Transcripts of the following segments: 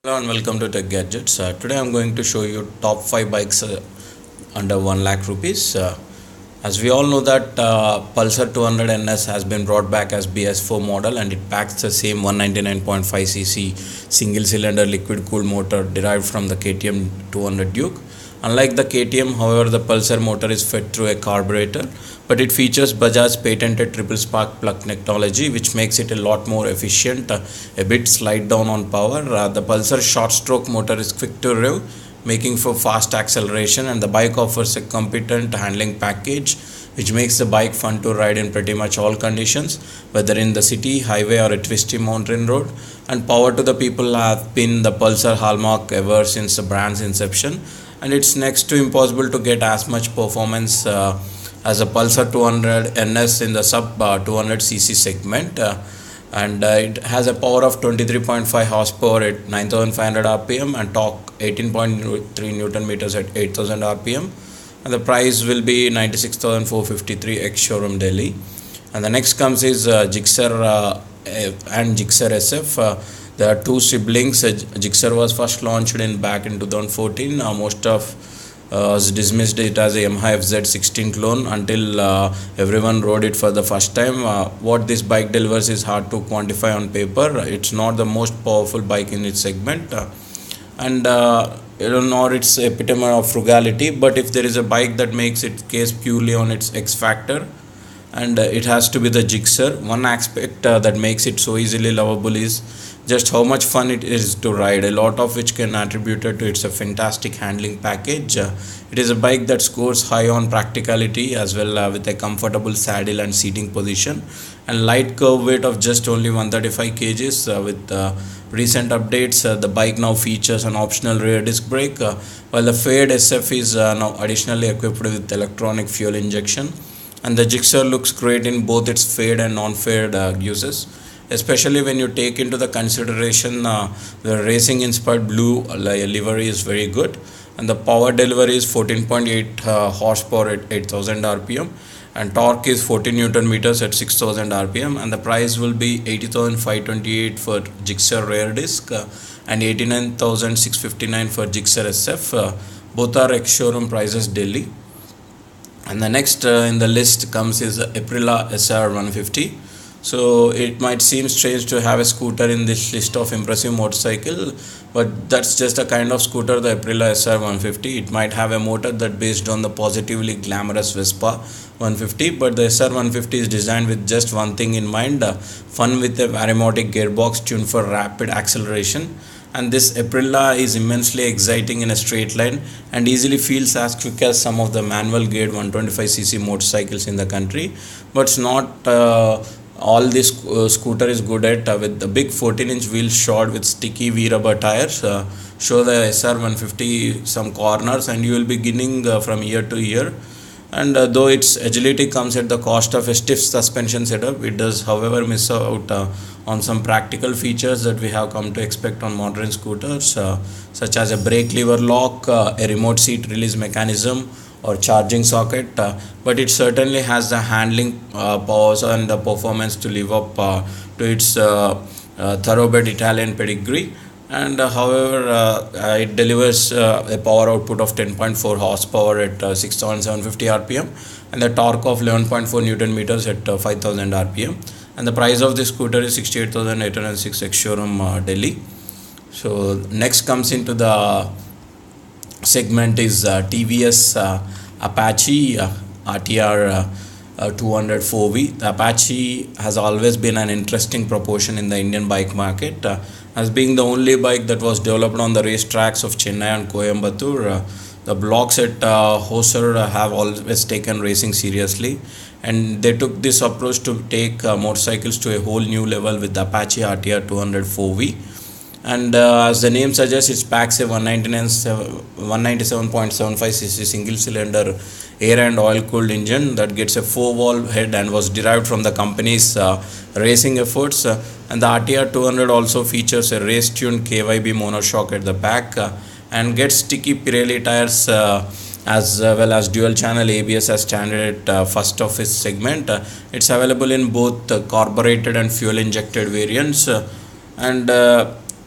Hello and welcome to Tech Gadgets. Today I'm going to show you top 5 bikes under 1 lakh rupees. As we all know that Pulsar 200 NS has been brought back as BS4 model, and it packs the same 199.5cc single cylinder liquid cooled motor derived from the KTM 200 Duke. Unlike the KTM, however, the Pulsar motor is fed through a carburetor, but it features Bajaj's patented triple spark plug technology, which makes it a lot more efficient, a bit slide down on power. The Pulsar short stroke motor is quick to rev, making for fast acceleration, and the bike offers a competent handling package which makes the bike fun to ride in pretty much all conditions, whether in the city, highway or a twisty mountain road. And power to the people have been the Pulsar hallmark ever since the brand's inception, and it's next to impossible to get as much performance as a Pulsar 200 NS in the sub 200cc segment. And it has a power of 23.5 horsepower at 9500 rpm and torque 18.3 newton meters at 8000 rpm, and the price will be 96,453 ex showroom Delhi. And the next comes is Gixxer and Gixxer SF. There are two siblings. Gixxer was first launched back in 2014. Most of us dismissed it as a Yamaha FZ-16 clone until everyone rode it for the first time. What this bike delivers is hard to quantify on paper. It's not the most powerful bike in its segment, nor its epitome of frugality. But if there is a bike that makes its case purely on its X factor, and it has to be the Gixxer. One aspect that makes it so easily lovable is just how much fun it is to ride, a lot of which can attribute to its a fantastic handling package. It is a bike that scores high on practicality as well, with a comfortable saddle and seating position, and light curve weight of just only 135 kgs. With recent updates, the bike now features an optional rear disc brake, while the Fade SF is now additionally equipped with electronic fuel injection. And the Gixxer looks great in both its fade and non-fade uses, especially when you take into the consideration the racing inspired blue livery is very good, and the power delivery is 14.8 horsepower at 8000 rpm, and torque is 14 newton meters at 6000 rpm, and the price will be 80,528 for Gixxer rear disc and 89,659 for Gixxer SF. Both are ex showroom prices Delhi. And the next in the list comes is Aprilia SR150. So it might seem strange to have a scooter in this list of impressive motorcycle, but that's just a kind of scooter, the Aprilia SR150. It might have a motor that based on the positively glamorous Vespa 150, but the SR150 is designed with just one thing in mind, fun with a Varymatic gearbox tuned for rapid acceleration. And this Aprilia is immensely exciting in a straight line and easily feels as quick as some of the manual geared 125cc motorcycles in the country. But it's not all this scooter is good at, with the big 14-inch wheels shod with sticky V-rubber tires. Show the SR150 some corners and you will be beginning from year to year. And though its agility comes at the cost of a stiff suspension setup, it does however miss out on some practical features that we have come to expect on modern scooters, such as a brake lever lock, a remote seat release mechanism or charging socket, but it certainly has the handling powers and the performance to live up to its thoroughbred Italian pedigree. And however, it delivers a power output of 10.4 horsepower at 6,750 rpm and the torque of 11.4 newton meters at 5000 rpm, and the price of this scooter is 68,806 ex showroom Delhi. So next comes into the segment is TVS Apache RTR 204V. The Apache has always been an interesting proportion in the Indian bike market, as being the only bike that was developed on the racetracks of Chennai and Coimbatore. The blocks at Hosur have always taken racing seriously, and they took this approach to take motorcycles to a whole new level with the Apache RTR 204V. And as the name suggests, it packs a 197.75cc single cylinder air and oil cooled engine that gets a 4-valve head and was derived from the company's racing efforts. And the RTR 200 also features a race tuned KYB monoshock at the back and gets sticky Pirelli tires as well as dual channel ABS as standard at first of its segment. It's available in both carbureted and fuel injected variants, and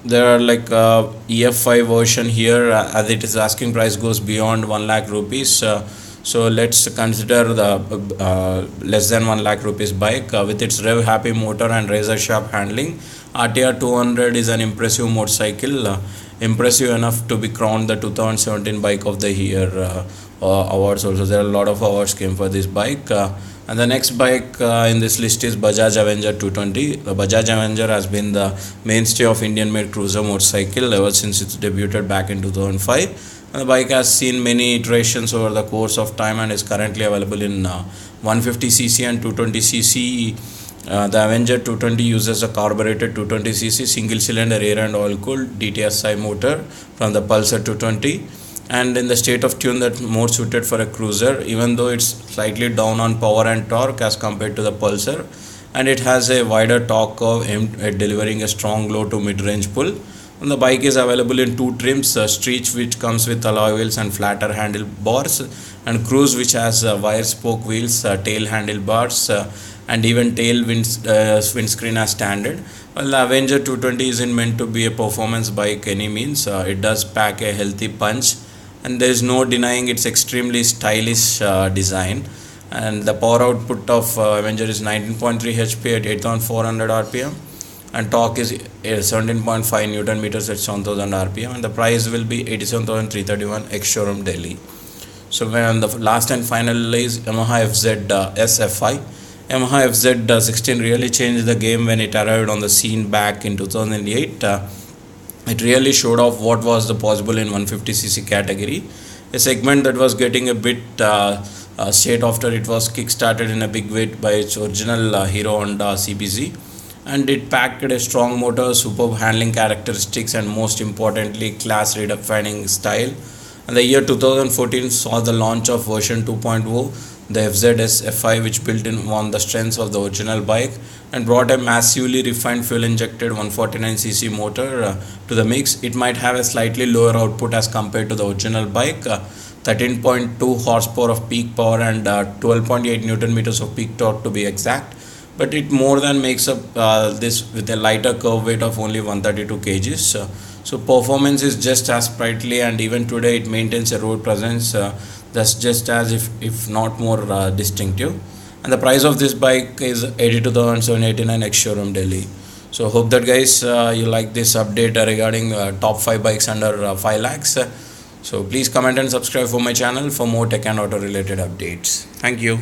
there are like EF5 version here, as it is asking price goes beyond 1 lakh rupees. So let's consider the less than 1 lakh rupees bike with its rev happy motor and razor sharp handling. RTR 200 is an impressive motorcycle, impressive enough to be crowned the 2017 bike of the year awards. Also, there are a lot of awards came for this bike. And the next bike in this list is Bajaj Avenger 220. The Bajaj Avenger has been the mainstay of Indian made cruiser motorcycle ever since it debuted back in 2005. And the bike has seen many iterations over the course of time and is currently available in 150cc and 220cc. The Avenger 220 uses a carbureted 220cc single cylinder air and oil cooled DTSI motor from the Pulsar 220, and in the state of tune that more suited for a cruiser, even though it's slightly down on power and torque as compared to the Pulsar, and it has a wider torque curve aimed at delivering a strong low to mid-range pull. And the bike is available in two trims, Street, which comes with alloy wheels and flatter handlebars, and Cruise, which has wire spoke wheels, tail handlebars, and even tail windscreen as standard. Well, the Avenger 220 isn't meant to be a performance bike any means. It does pack a healthy punch, and there is no denying its extremely stylish design. And the power output of Avenger is 19.3 HP at 8400 rpm, and torque is 17.5 newton meters at 7000 rpm, and the price will be 87,331 ex showroom Delhi. So when the last and final is Yamaha FZ-S Fi. Yamaha FZ-16 really changed the game when it arrived on the scene back in 2008. It really showed off what was the possible in 150cc category, a segment that was getting a bit shade after it was kick-started in a big way by its original Hero Honda CBZ. And it packed a strong motor, superb handling characteristics, and most importantly, class redefining style. And the year 2014 saw the launch of version 2.0, the FZ-S Fi, which built on the strengths of the original bike and brought a massively refined fuel-injected 149cc motor to the mix. It might have a slightly lower output as compared to the original bike, 13.2 horsepower of peak power and 12.8 newton meters of peak torque to be exact. But it more than makes up this with a lighter curve weight of only 132 kgs. So performance is just as sprightly, and even today it maintains a road presence that's just as if not more distinctive. And the price of this bike is 82,789 ex showroom Delhi. So hope that guys you like this update regarding top 5 bikes under 5 lakhs. So please comment and subscribe for my channel for more tech and auto related updates. Thank you.